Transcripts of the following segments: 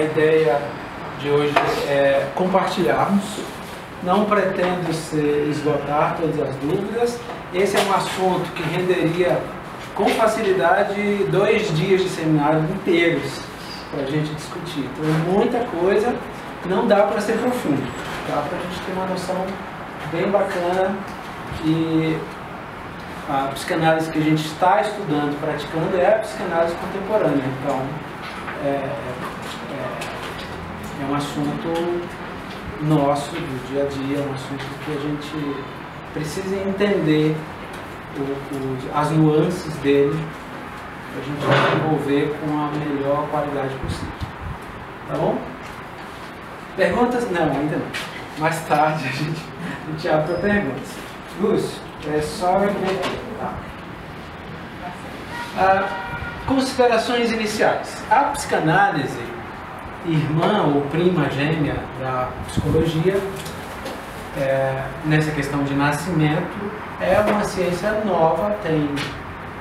a ideia de hoje é compartilharmos. Não pretendo esgotar todas as dúvidas. Esse é um assunto que renderia com facilidade 2 dias de seminário inteiros para a gente discutir. Então, muita coisa, não dá para ser profundo. Dá para a gente ter uma noção bem bacana que a psicanálise que a gente está estudando, praticando, é a psicanálise contemporânea. Então, é um assunto nosso, do dia a dia, é um assunto que a gente precisa entender as nuances dele para a gente desenvolver com a melhor qualidade possível. Tá bom? Perguntas? Não, ainda não. Mais tarde a gente abre para perguntas. Lúcio, só considerações iniciais. A psicanálise, irmã ou prima gêmea da psicologia, nessa questão de nascimento, é uma ciência nova, tem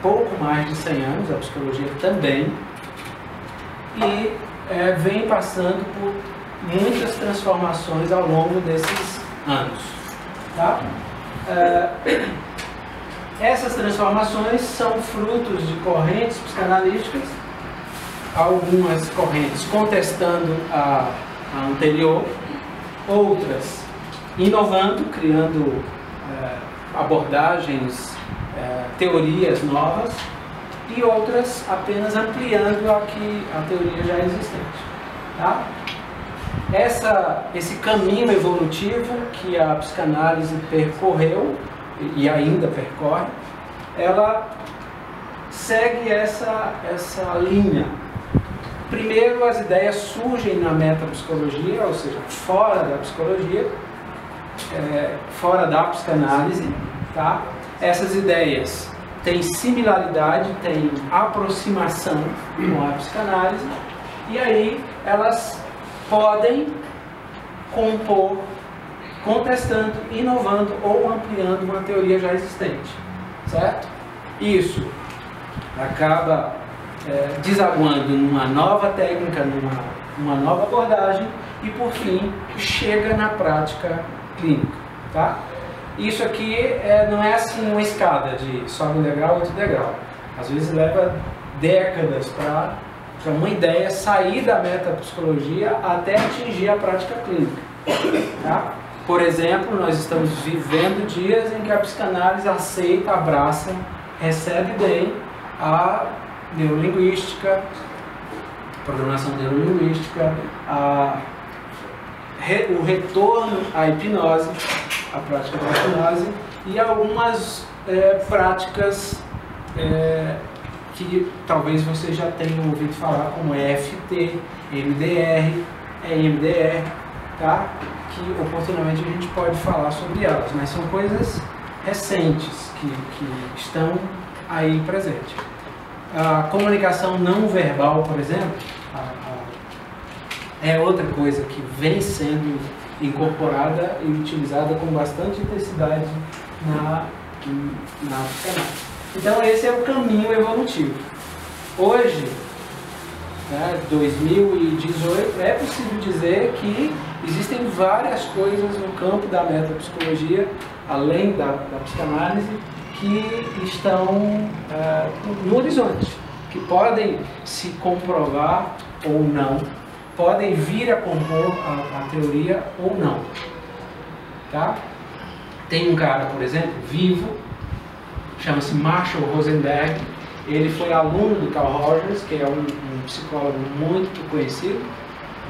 pouco mais de 100 anos, a psicologia também, e vem passando por muitas transformações ao longo desses anos. Tá? Essas transformações são frutos de correntes psicanalíticas, algumas correntes contestando a anterior, outras inovando, criando abordagens, teorias novas, e outras apenas ampliando a teoria já existente. Tá? Esse caminho evolutivo que a psicanálise percorreu e ainda percorre, ela segue essa linha. Primeiro, as ideias surgem na metapsicologia, ou seja, fora da psicologia, fora da psicanálise. Tá? Essas ideias têm similaridade, têm aproximação com a psicanálise, e aí elas podem compor, contestando, inovando ou ampliando uma teoria já existente, certo? Isso acaba desaguando numa nova técnica, numa nova abordagem, e por fim chega na prática clínica, tá? Isso aqui não é assim uma escada de sobe um degrau, outro degrau. Às vezes leva décadas para uma ideia sair da metapsicologia até atingir a prática clínica. Tá? Por exemplo, nós estamos vivendo dias em que a psicanálise aceita, abraça, recebe bem a neurolinguística, programação neurolinguística, o retorno à hipnose, a prática da hipnose, e algumas práticas que talvez vocês já tenham ouvido falar, como EFT, MDR, EMDR, tá? Que oportunamente a gente pode falar sobre elas, mas são coisas recentes que estão aí presentes. A comunicação não verbal, por exemplo, é outra coisa que vem sendo incorporada e utilizada com bastante intensidade na psicanálise. Então esse é o caminho evolutivo. Hoje, 2018, é possível dizer que existem várias coisas no campo da metapsicologia, além da psicanálise, que estão no horizonte, que podem se comprovar ou não, podem vir a compor a teoria ou não. Tá? Tem um cara, por exemplo, vivo, chama-se Marshall Rosenberg. Ele foi aluno do Carl Rogers, que é um psicólogo muito conhecido,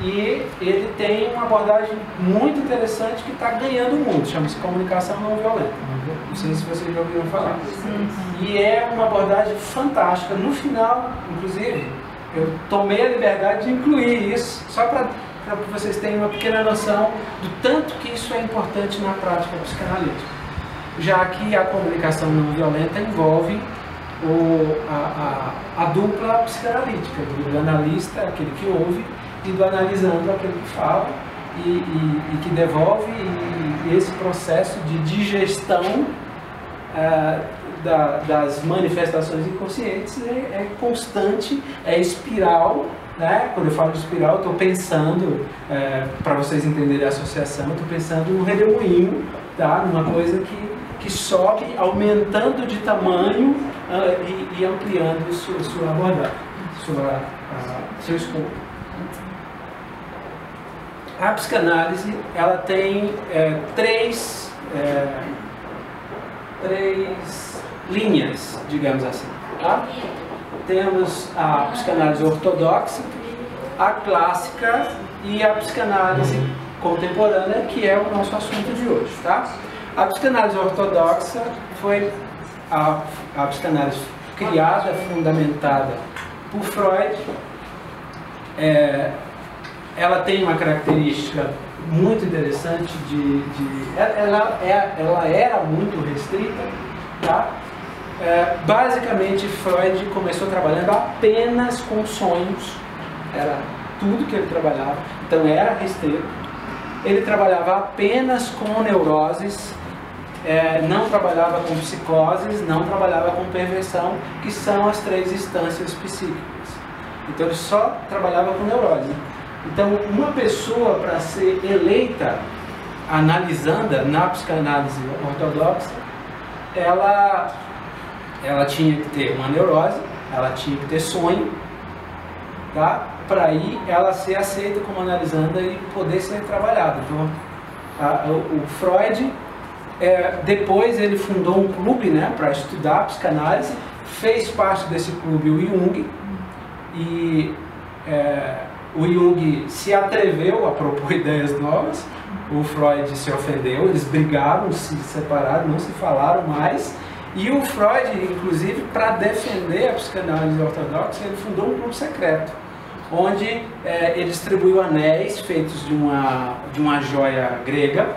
e ele tem uma abordagem muito interessante que está ganhando o mundo, chama-se comunicação não violenta. Não sei se vocês já ouviram falar. E é uma abordagem fantástica. No final, inclusive, eu tomei a liberdade de incluir isso, só para que vocês tenham uma pequena noção do tanto que isso é importante na prática psicanalítica. Já que a comunicação não violenta envolve a dupla psicanalítica, do analista, aquele que ouve, e do analisando, aquele que fala e que devolve, e esse processo de digestão das manifestações inconscientes é constante, é espiral, né? Quando eu falo de espiral, eu estou pensando, para vocês entenderem a associação, eu estou pensando num redemoinho, tá? Numa coisa que sobe, aumentando de tamanho e ampliando sua abordagem, seu escopo. A psicanálise, ela tem três linhas, digamos assim. Tá? Temos a psicanálise ortodoxa, a clássica e a psicanálise contemporânea, que é o nosso assunto de hoje. Tá? A psicanálise ortodoxa foi a psicanálise criada, fundamentada por Freud. Ela tem uma característica muito interessante ela era muito restrita, tá? Basicamente Freud começou trabalhando apenas com sonhos, era tudo que ele trabalhava, então era restrito. Ele trabalhava apenas com neuroses, não trabalhava com psicoses, não trabalhava com perversão, que são as três instâncias psíquicas. Então ele só trabalhava com neurose. Então, uma pessoa, para ser eleita, analisanda na psicanálise ortodoxa, ela tinha que ter uma neurose, ela tinha que ter sonho, tá? Para aí ela ser aceita como analisanda e poder ser trabalhada. Então, o Freud, depois ele fundou um clube, né, para estudar psicanálise, fez parte desse clube o Jung, e o Jung se atreveu a propor ideias novas, o Freud se ofendeu, eles brigaram, se separaram, não se falaram mais, e o Freud, inclusive, para defender a psicanálise ortodoxa, ele fundou um clube secreto, onde ele distribuiu anéis feitos de uma joia grega,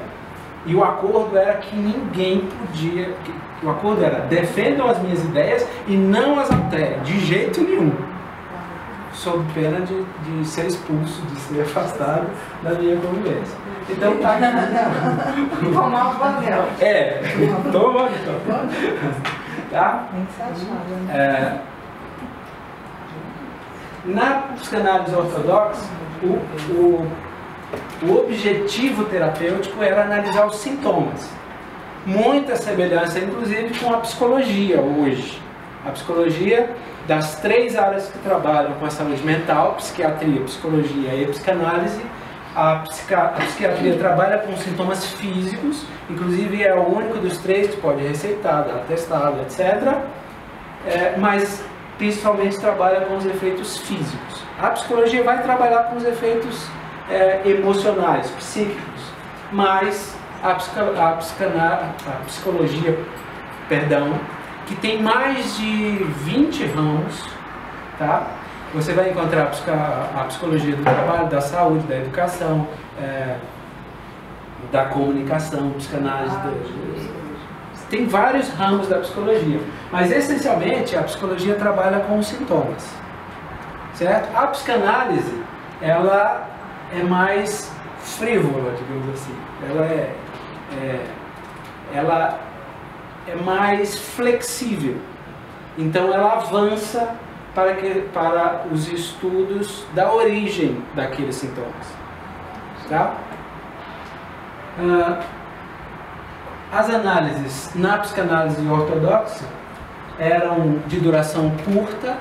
e o acordo era que ninguém podia, o acordo era: defendam as minhas ideias e não as alterem, de jeito nenhum, sob pena de ser expulso, de ser afastado da minha convivência. Então tá aqui. Tomar o papel. Toma então. Tá? Na psicanálise ortodoxa, o objetivo terapêutico era analisar os sintomas. Muita semelhança, inclusive, com a psicologia hoje. A psicologia, das três áreas que trabalham com a saúde mental, psiquiatria, psicologia e psicanálise, a psiquiatria trabalha com sintomas físicos, inclusive é o único dos três que pode receitar, dar atestado, etc. Mas principalmente trabalha com os efeitos físicos. A psicologia vai trabalhar com os efeitos emocionais, psíquicos, mas a psicologia, que tem mais de 20 ramos, tá? Você vai encontrar a psicologia do trabalho, da saúde, da educação, da comunicação, psicanálise. Tem vários ramos da psicologia, mas essencialmente a psicologia trabalha com os sintomas, certo? A psicanálise, ela é mais frívola, digamos assim. Ela é mais flexível, então ela avança para os estudos da origem daqueles sintomas, tá? As análises na psicanálise ortodoxa eram de duração curta,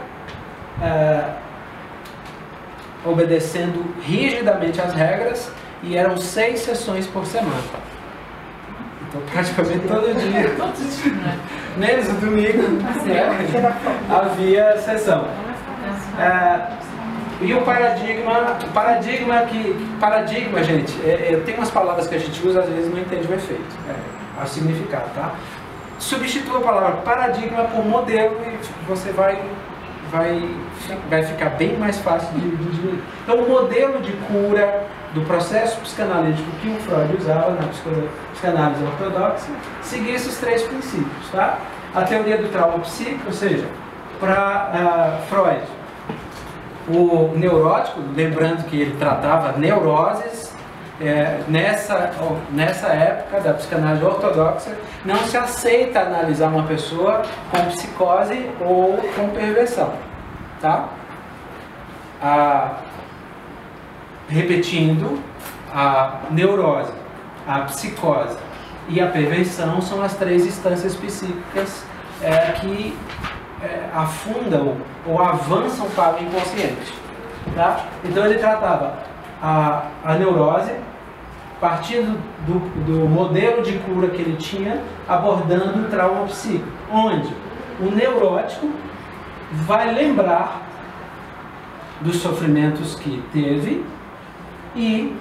obedecendo rigidamente às regras, e eram 6 sessões por semana. Então, praticamente todo dia, menos o domingo, havia sessão. E o paradigma, gente, tem umas palavras que a gente usa, às vezes não entende o efeito, o significado, tá? Substitua a palavra paradigma por modelo e você vai ficar bem mais fácil de digerir. Então, o modelo de cura do processo psicanalítico que o Freud usava na psicanálise ortodoxa seguia esses 3 princípios, tá? A teoria do trauma psíquico, ou seja, para Freud, o neurótico, lembrando que ele tratava neuroses, nessa época da psicanálise ortodoxa, não se aceita analisar uma pessoa com psicose ou com perversão, tá? Repetindo, a neurose, a psicose e a perversão são as 3 instâncias psíquicas que afundam ou avançam para o inconsciente. Tá? Então ele tratava a neurose partindo do modelo de cura que ele tinha, abordando o trauma psíquico, onde o neurótico vai lembrar dos sofrimentos que teve e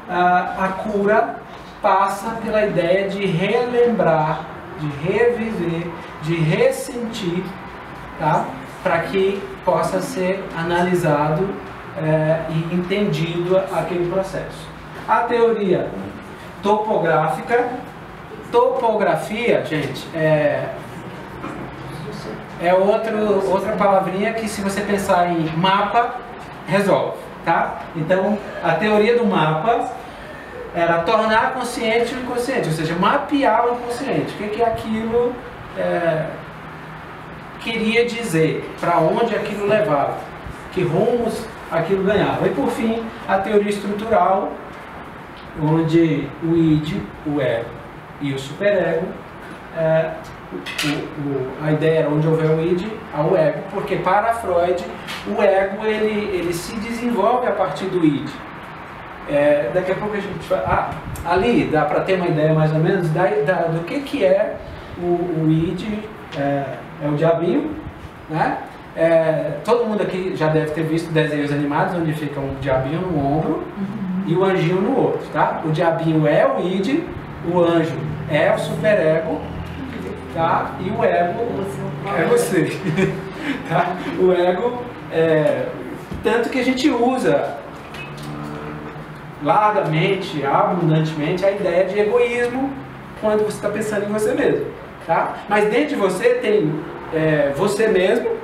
a cura passa pela ideia de relembrar, de reviver, de ressentir, tá? Para que possa ser analisado e entendido aquele processo. A teoria topográfica, topografia, gente, outra palavrinha que, se você pensar em mapa, resolve, tá? Então, a teoria do mapa era tornar consciente o inconsciente, ou seja, mapear o inconsciente. O que aquilo queria dizer, para onde aquilo levava, que rumos aquilo ganhava. E, por fim, a teoria estrutural, onde o id, o ego e o superego, a ideia era onde houver o id, há o ego, porque para Freud o ego ele se desenvolve a partir do id. Daqui a pouco a gente vai... ali dá para ter uma ideia mais ou menos do que é o id, é o diabinho, né? Todo mundo aqui já deve ter visto desenhos animados onde fica um diabinho no ombro e o anjinho no outro, tá? O diabinho é o id, o anjo é o superego, tá? E o ego é você. Tá? O ego tanto que a gente usa largamente, abundantemente, a ideia de egoísmo quando você está pensando em você mesmo, tá? Mas dentro de você tem você mesmo,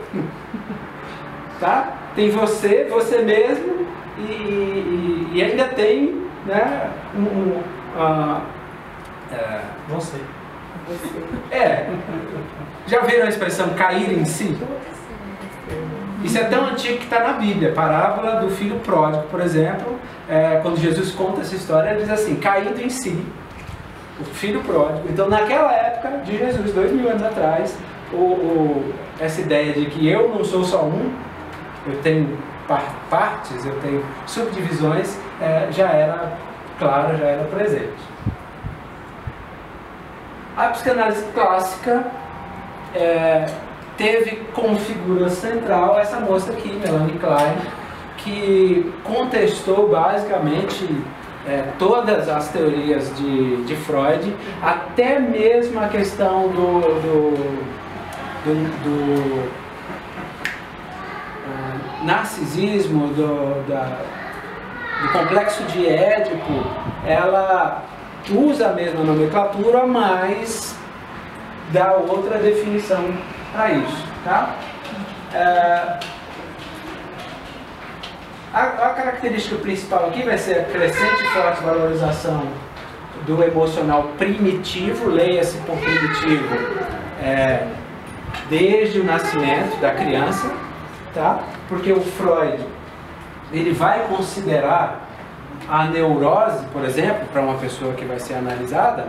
tá? Tem você mesmo e ainda tem, né, você. Já viram a expressão cair em si? Isso é tão antigo que está na Bíblia. A parábola do filho pródigo, por exemplo, quando Jesus conta essa história, ele diz assim: caindo em si, o filho pródigo. Então, naquela época de Jesus, 2000 anos atrás, essa ideia de que eu não sou só um, eu tenho partes, eu tenho subdivisões, já era claro, já era presente. A psicanálise clássica teve como figura central essa moça aqui, Melanie Klein, que contestou basicamente todas as teorias de Freud, até mesmo a questão do narcisismo, do complexo de Édipo. Ela usa a mesma nomenclatura, mas dá outra definição para isso, tá? A característica principal aqui vai ser a crescente e forte valorização do emocional primitivo, leia-se por primitivo, desde o nascimento da criança, tá? Porque o Freud, ele vai considerar a neurose, por exemplo, para uma pessoa que vai ser analisada,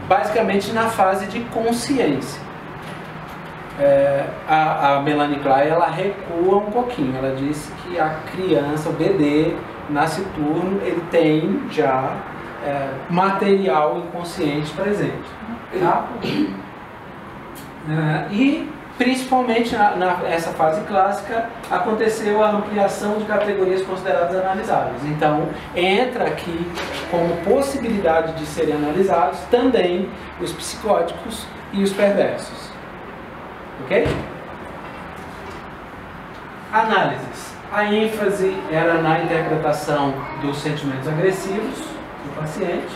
basicamente na fase de consciência. A Melanie Klein, ela recua um pouquinho. Ela disse que a criança, o bebê nasciturno, ele tem já material inconsciente presente, tá? E principalmente nessa fase clássica aconteceu a ampliação de categorias consideradas analisáveis. Então entra aqui como possibilidade de serem analisados também os psicóticos e os perversos. Ok? Análises. A ênfase era na interpretação dos sentimentos agressivos do paciente,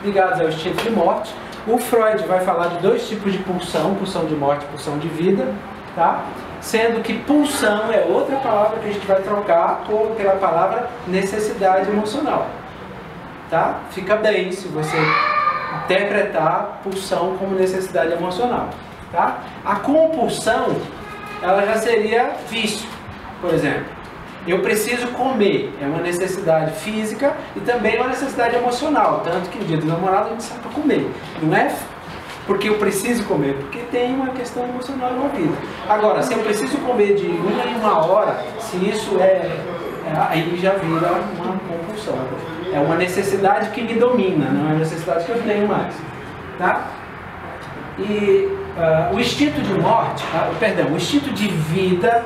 ligados ao instinto de morte. O Freud vai falar de 2 tipos de pulsão: pulsão de morte e pulsão de vida, tá? Sendo que pulsão é outra palavra que a gente vai trocar pela palavra necessidade emocional, tá? Fica bem se você interpretar pulsão como necessidade emocional, tá? A compulsão, ela já seria vício, Por exemplo, eu preciso comer, é uma necessidade física e também é uma necessidade emocional, tanto que no dia do namorado a gente sai para comer, não é porque eu preciso comer, porque tem uma questão emocional envolvida. Agora, se eu preciso comer de 1 em 1 hora, se isso aí já vira uma compulsão. É uma necessidade que me domina, não é uma necessidade que eu tenho mais. Tá? E o instinto de morte, o instinto de vida,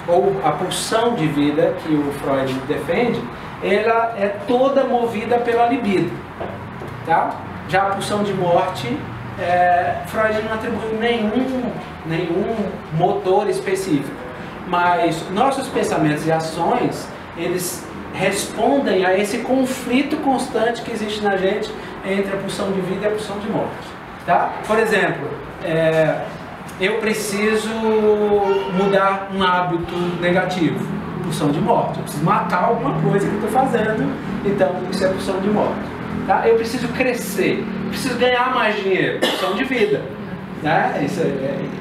ou a pulsão de vida que o Freud defende, ela é toda movida pela libido. Tá? Já a pulsão de morte, Freud não atribui nenhum motor específico, mas nossos pensamentos e ações, eles respondem a esse conflito constante que existe na gente entre a pulsão de vida e a pulsão de morte. Tá? Por exemplo, eu preciso mudar um hábito negativo, pulsão de morte. Eu preciso matar alguma coisa que eu estou fazendo, então isso é pulsão de morte. Tá? Eu preciso crescer, preciso ganhar mais dinheiro, pulsão de vida. Né?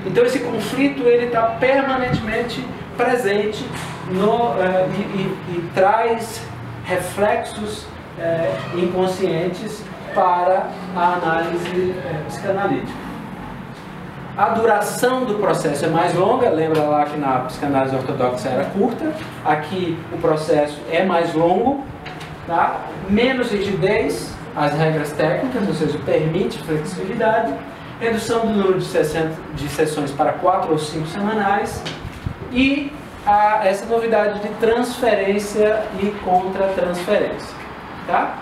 Então esse conflito ele está permanentemente presente e traz reflexos inconscientes para a análise psicanalítica. A duração do processo é mais longa, lembra lá que na psicanálise ortodoxa era curta, aqui o processo é mais longo, tá? Menos rigidez, as regras técnicas, ou seja, permite flexibilidade, redução do número de sessões para 4 ou 5 semanais e essa novidade de transferência e contra-transferência. Tá?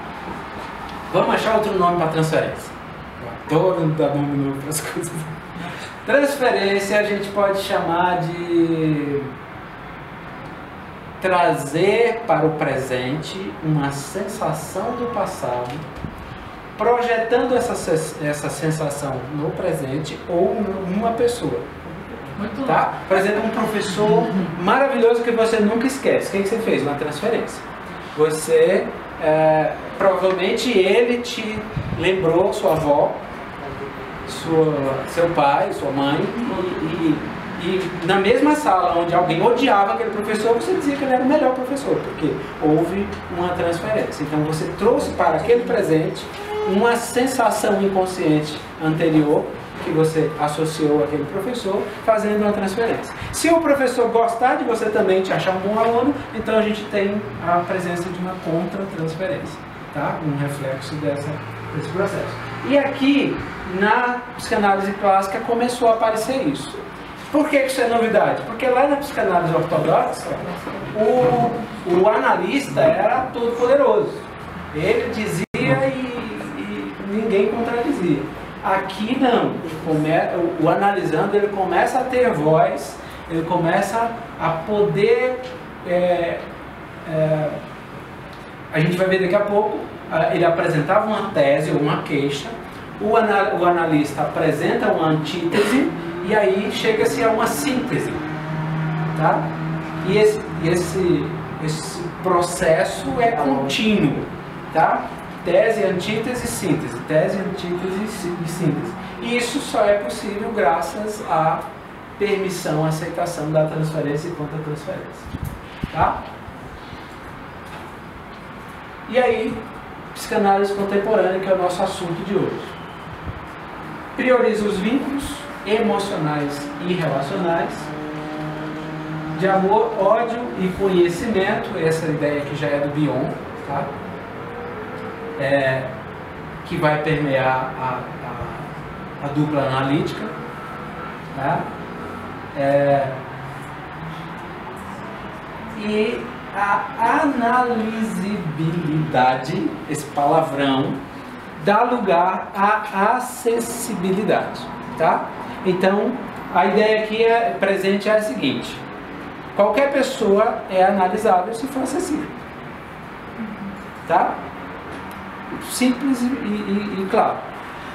Vamos achar outro nome para transferência. Adoro dar nome novo para as coisas. Transferência a gente pode chamar de trazer para o presente uma sensação do passado, projetando essa sensação no presente ou numa pessoa. Tá? Por exemplo, um professor maravilhoso que você nunca esquece. O que você fez? Uma transferência. Você, provavelmente ele te lembrou sua avó, seu pai, sua mãe, e na mesma sala onde alguém odiava aquele professor, você dizia que ele era o melhor professor, porque houve uma transferência. Então você trouxe para aquele presente uma sensação inconsciente anterior que você associou àquele professor, fazendo uma transferência. Se o professor gostar de você também, te achar um bom aluno, então a gente tem a presença de uma contra-transferência, tá? Um reflexo desse processo. E aqui, na psicanálise clássica, começou a aparecer isso. Por que isso é novidade? Porque lá na psicanálise ortodoxa, o analista era todo poderoso. Ele dizia e ninguém contradizia. Aqui não, o analisando ele começa a ter voz, ele começa a poder, a gente vai ver daqui a pouco, ele apresentava uma tese ou uma queixa, o analista apresenta uma antítese e aí chega-se a uma síntese, tá? E esse processo é contínuo, tá? Tese, antítese, síntese. Tese, antítese e síntese. E isso só é possível graças à permissão, aceitação da transferência e contra-transferência. Tá? E aí, psicanálise contemporânea, que é o nosso assunto de hoje. Prioriza os vínculos emocionais e relacionais, de amor, ódio e conhecimento, essa ideia que já é do Bion, tá? Que vai permear a dupla analítica, tá? E a analisibilidade, esse palavrão, dá lugar à acessibilidade, tá? Então, a ideia aqui presente é a seguinte: qualquer pessoa é analisável se for acessível, tá? Simples e claro.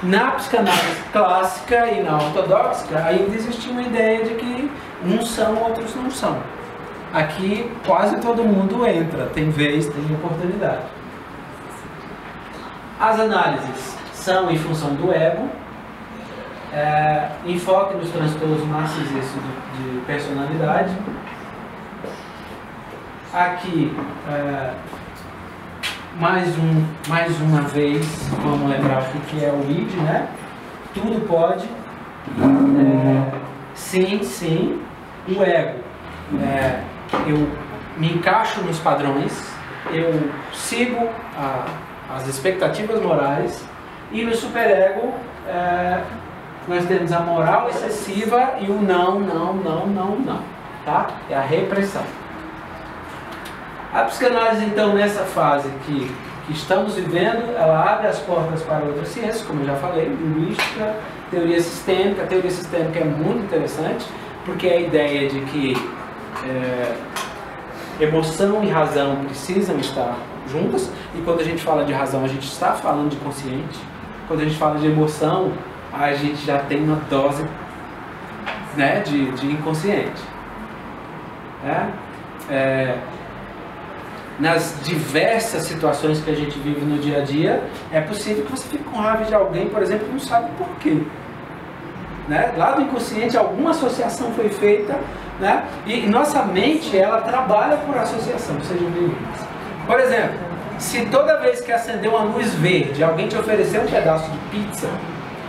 Na psicanálise clássica e na ortodoxa ainda existia uma ideia de que uns são, outros não são. Aqui quase todo mundo entra, tem vez, tem oportunidade. As análises são em função do ego, enfoque nos transtornos narcisistas de personalidade, aqui, mais uma vez, vamos lembrar o que é o id, né? Tudo pode. Sim, sim. O ego. Eu me encaixo nos padrões, eu sigo as expectativas morais, e no superego nós temos a moral excessiva e o não, não, não, não, não. Tá? É a repressão. A psicanálise, então, nessa fase que estamos vivendo, ela abre as portas para outras ciências, como eu já falei, linguística, teoria sistêmica. A teoria sistêmica é muito interessante, porque é a ideia de que emoção e razão precisam estar juntas, e quando a gente fala de razão, a gente está falando de consciente. Quando a gente fala de emoção, a gente já tem uma dose, né, de inconsciente. Nas diversas situações que a gente vive no dia a dia, é possível que você fique com raiva de alguém, por exemplo, que não sabe por quê. Né? Lá do inconsciente, alguma associação foi feita, né? E nossa mente, ela trabalha por associação, sejam bem-vindos. Por exemplo, se toda vez que acender uma luz verde, alguém te oferecer um pedaço de pizza,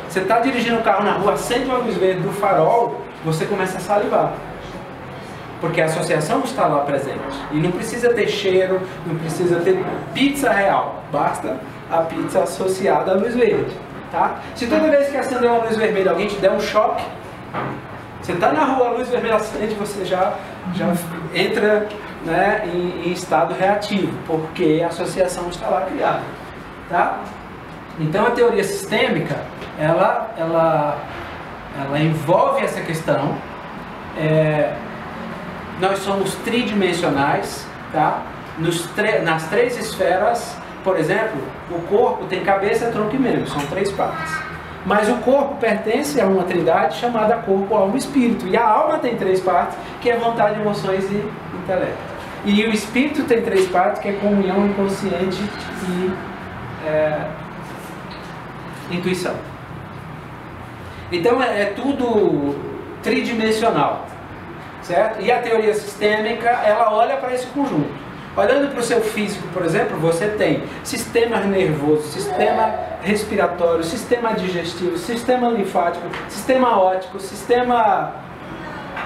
você está dirigindo o carro na rua, acende uma luz verde do farol, você começa a salivar. Porque a associação está lá presente. E não precisa ter cheiro, não precisa ter pizza real. Basta a pizza associada à luz verde. Tá? Se toda vez que acender uma luz vermelha alguém te der um choque, você está na rua, a luz vermelha acende, você já entra, né, em estado reativo. Porque a associação está lá criada. Tá? Então a teoria sistêmica, ela envolve essa questão. Nós somos tridimensionais, tá? Nas três esferas, por exemplo, o corpo tem cabeça, tronco e membro, são 3 partes. Mas o corpo pertence a uma trindade chamada corpo, alma e espírito. E a alma tem 3 partes, que é vontade, emoções e intelecto. E o espírito tem 3 partes, que é comunhão, inconsciente e intuição. Então é tudo tridimensional. Certo? E a teoria sistêmica, ela olha para esse conjunto. Olhando para o seu físico, por exemplo, você tem sistema nervoso, sistema respiratório, sistema digestivo, sistema linfático, sistema óptico,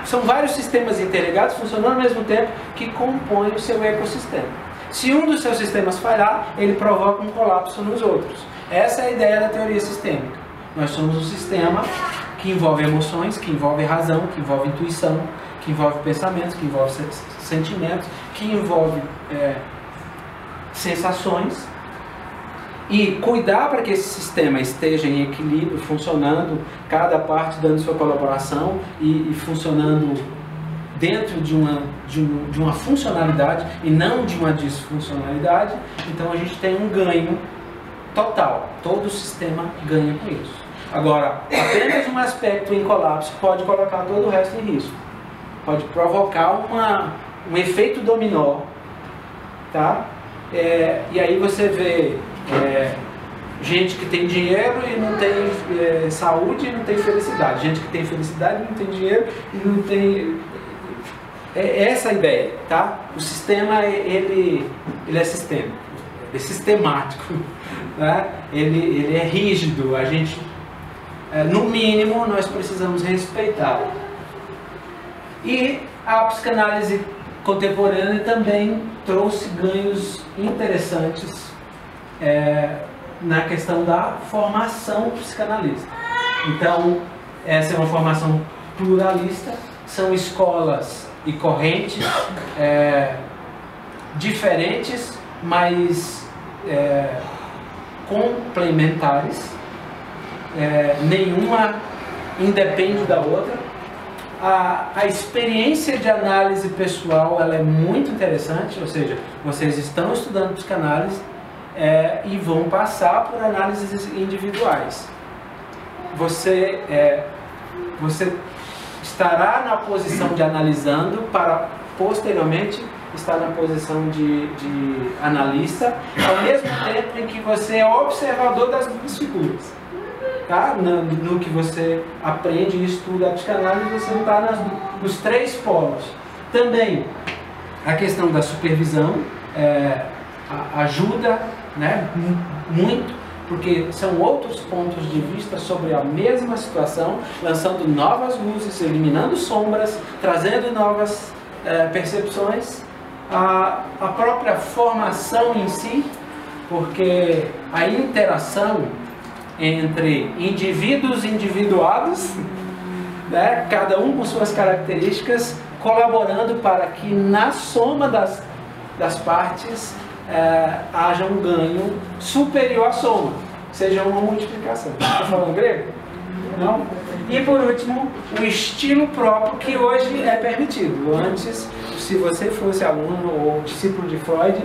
São vários sistemas interligados, funcionando ao mesmo tempo, que compõem o seu ecossistema. Se um dos seus sistemas falhar, ele provoca um colapso nos outros. Essa é a ideia da teoria sistêmica. Nós somos um sistema que envolve emoções, que envolve razão, que envolve intuição, que envolve pensamentos, que envolve sentimentos, que envolve sensações, e cuidar para que esse sistema esteja em equilíbrio, funcionando, cada parte dando sua colaboração e funcionando dentro de uma funcionalidade e não de uma disfuncionalidade. Então a gente tem um ganho total, todo o sistema ganha com isso. Agora, apenas um aspecto em colapso pode colocar todo o resto em risco. Pode provocar um efeito dominó, tá? E aí você vê gente que tem dinheiro e não tem saúde e não tem felicidade. Gente que tem felicidade e não tem dinheiro e não tem... essa a ideia, tá? O sistema, ele é sistêmico, é sistemático, né? Ele é rígido. A gente, no mínimo, nós precisamos respeitar. E a psicanálise contemporânea também trouxe ganhos interessantes na questão da formação psicanalista. Então, essa é uma formação pluralista, são escolas e correntes diferentes, mas complementares, nenhuma independe da outra. A experiência de análise pessoal, ela é muito interessante, ou seja, vocês estão estudando psicanálise e vão passar por análises individuais. Você estará na posição de analisando para posteriormente estar na posição de analista, ao mesmo tempo em que você é observador das duas figuras. Tá? No que você aprende e estuda a psicanálise, você está nos 3 polos. Também, A questão da supervisão ajuda, né, muito, porque são outros pontos de vista sobre a mesma situação, lançando novas luzes, eliminando sombras, trazendo novas percepções. A própria formação em si, porque a interação entre indivíduos individuados, né, cada um com suas características, colaborando para que na soma das partes haja um ganho superior à soma, seja uma multiplicação. Estou falando grego? Não? E por último, o estilo próprio que hoje é permitido. Antes, se você fosse aluno ou discípulo de Freud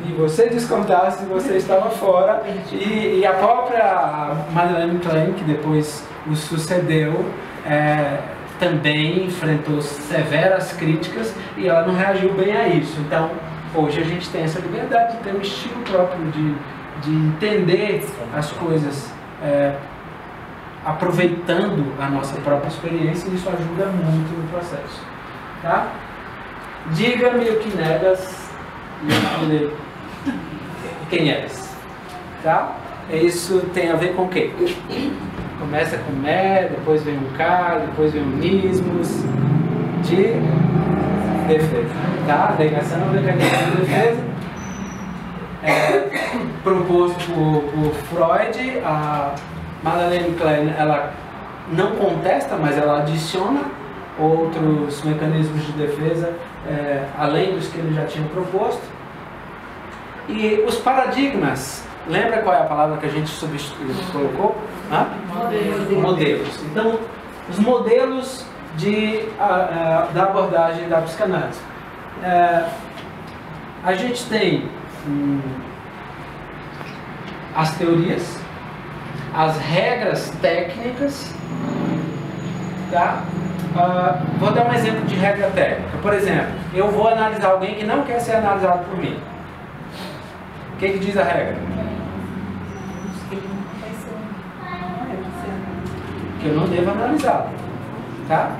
e você discordasse, você estava fora. E a própria Madeleine Klein, que depois o sucedeu, também enfrentou severas críticas e ela não reagiu bem a isso. Então, hoje a gente tem essa liberdade de ter um estilo próprio, de entender as coisas, aproveitando a nossa própria experiência, e isso ajuda muito no processo. Tá? Diga-me o que negas e eu responderei quem és. Tá? Isso tem a ver com o quê? Começa com me, depois vem um K, depois vem um nismos de defesa. Tá? Negação, mecanismo de defesa. Proposto por Freud, a Madeleine Klein, ela não contesta, mas ela adiciona outros mecanismos de defesa, além dos que ele já tinha proposto. E os paradigmas, lembra qual é a palavra que a gente colocou? Modelos. Então, os modelos da abordagem da psicanálise. A gente tem as teorias, as regras técnicas, tá? Vou dar um exemplo de regra técnica. Por exemplo, eu vou analisar alguém que não quer ser analisado por mim. O que diz a regra? Que eu não devo analisá-lo, tá?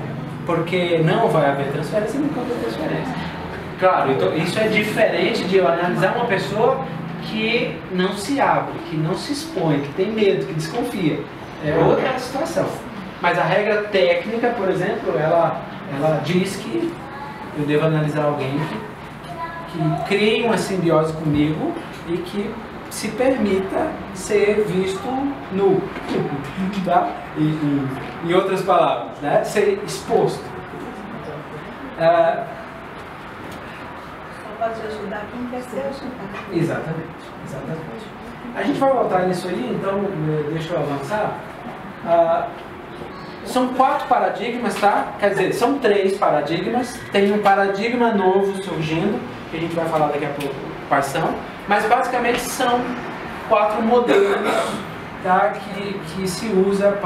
Porque não vai haver transferência nem contra-transferência. Claro, então isso é diferente de eu analisar uma pessoa que não se abre, que não se expõe, que tem medo, que desconfia. É outra situação. Mas a regra técnica, por exemplo, ela diz que eu devo analisar alguém que crie uma simbiose comigo e que se permita ser visto nu, tá? Em outras palavras, né? Ser exposto. Pode ajudar quem quer ser ajudado. Exatamente. A gente vai voltar nisso aí, então deixa eu avançar. São 4 paradigmas, tá? Quer dizer, são 3 paradigmas. Tem um paradigma novo surgindo, que a gente vai falar daqui a pouco quais são. Mas basicamente são 4 modelos, tá? que se usa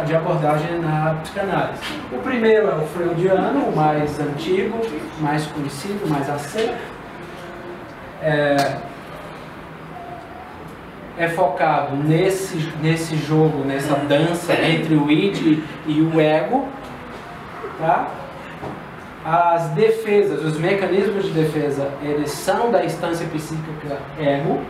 de abordagem na psicanálise. O primeiro é o freudiano, o mais antigo, mais conhecido, mais aceito. É focado nesse jogo, nessa dança entre o id e o ego, tá? As defesas, os mecanismos de defesa, eles são da instância psíquica ego.